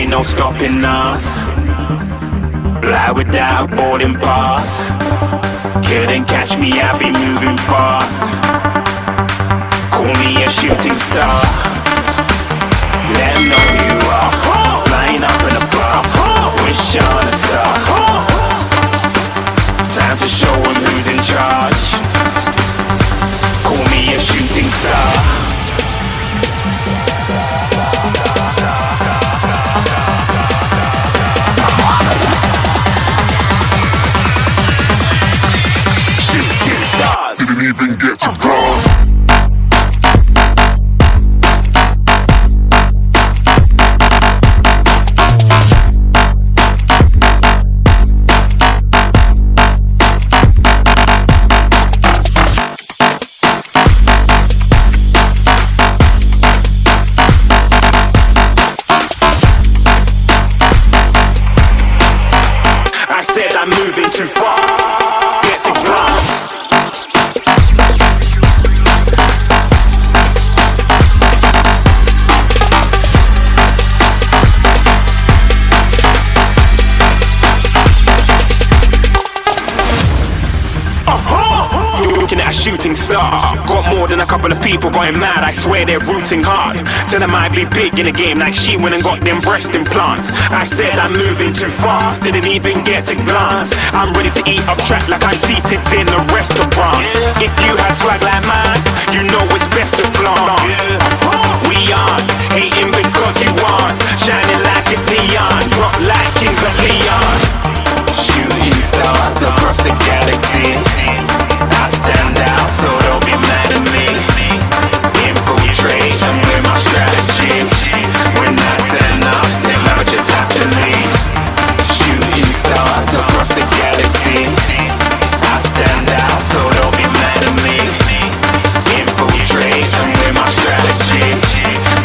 ain't no stopping us. Fly without a boarding pass. Couldn't catch me, I be moving fast. Call me a shooting star. Let 'em know who you are. Flying up in a bar. Wish on a star. Time to show 'em who's in charge. Call me a shooting star. Shooting stars. Didn't even get to cross. I said I'm moving too far. Get to glass. Looking at a shooting star. Got more than a couple of people going mad. I swear they're rooting hard. Tell them I'd be big in the game like she went and got them breast implants. I said I'm moving too fast, didn't even get to glance. I'm ready to eat up track like I'm seated in a restaurant. If you had swag like mine, you know it's best to flaunt. We aren't hating because you aren't shining like it's neon, rock like kings of Leon. Shooting stars across the galaxy. I stand out, so don't be mad at me. Infiltrate, I'm with my strategy. When I turn up, then I just have to leave. Shooting stars across the galaxy. I stand out, so don't be mad at me. Infiltrate, I'm with my strategy.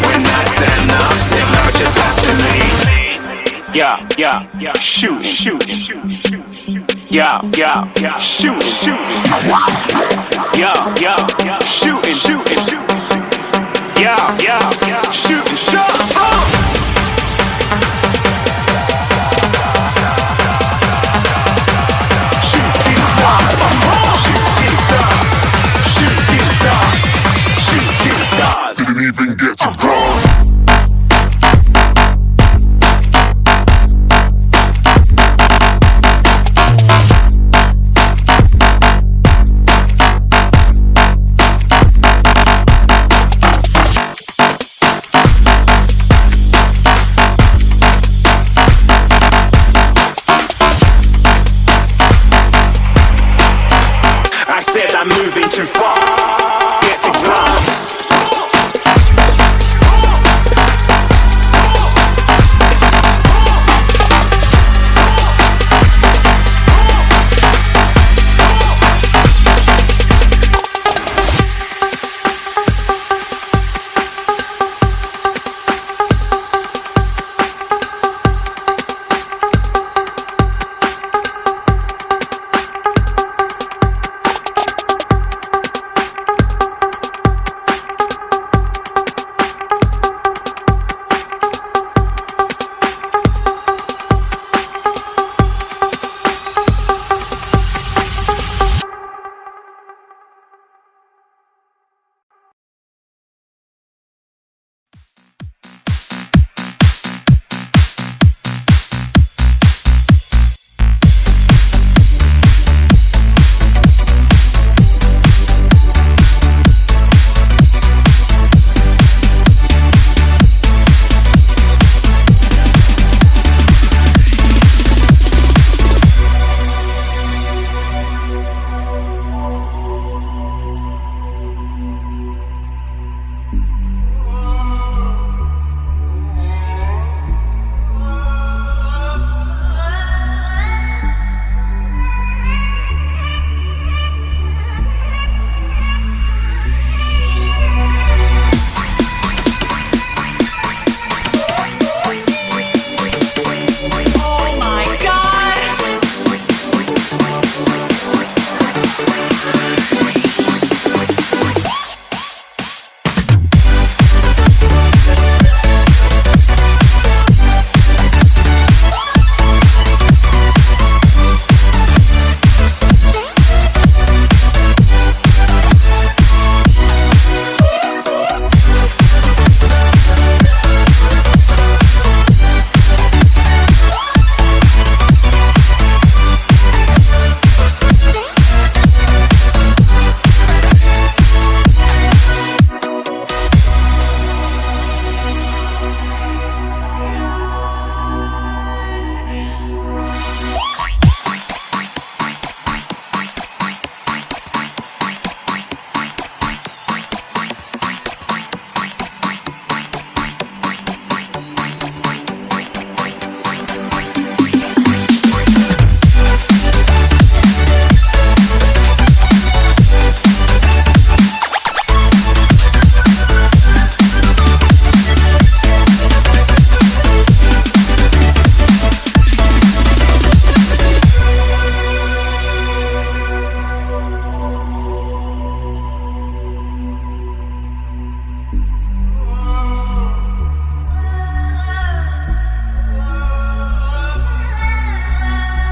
When I turn up, then I just have to leave. Yeah, shoot, yeah, shoot, yeah, shooting, yeah, shooting shots. Shooting stars, shooting stars, shooting stars, shooting stars. Didn't even get to cross. I said I'm moving too far.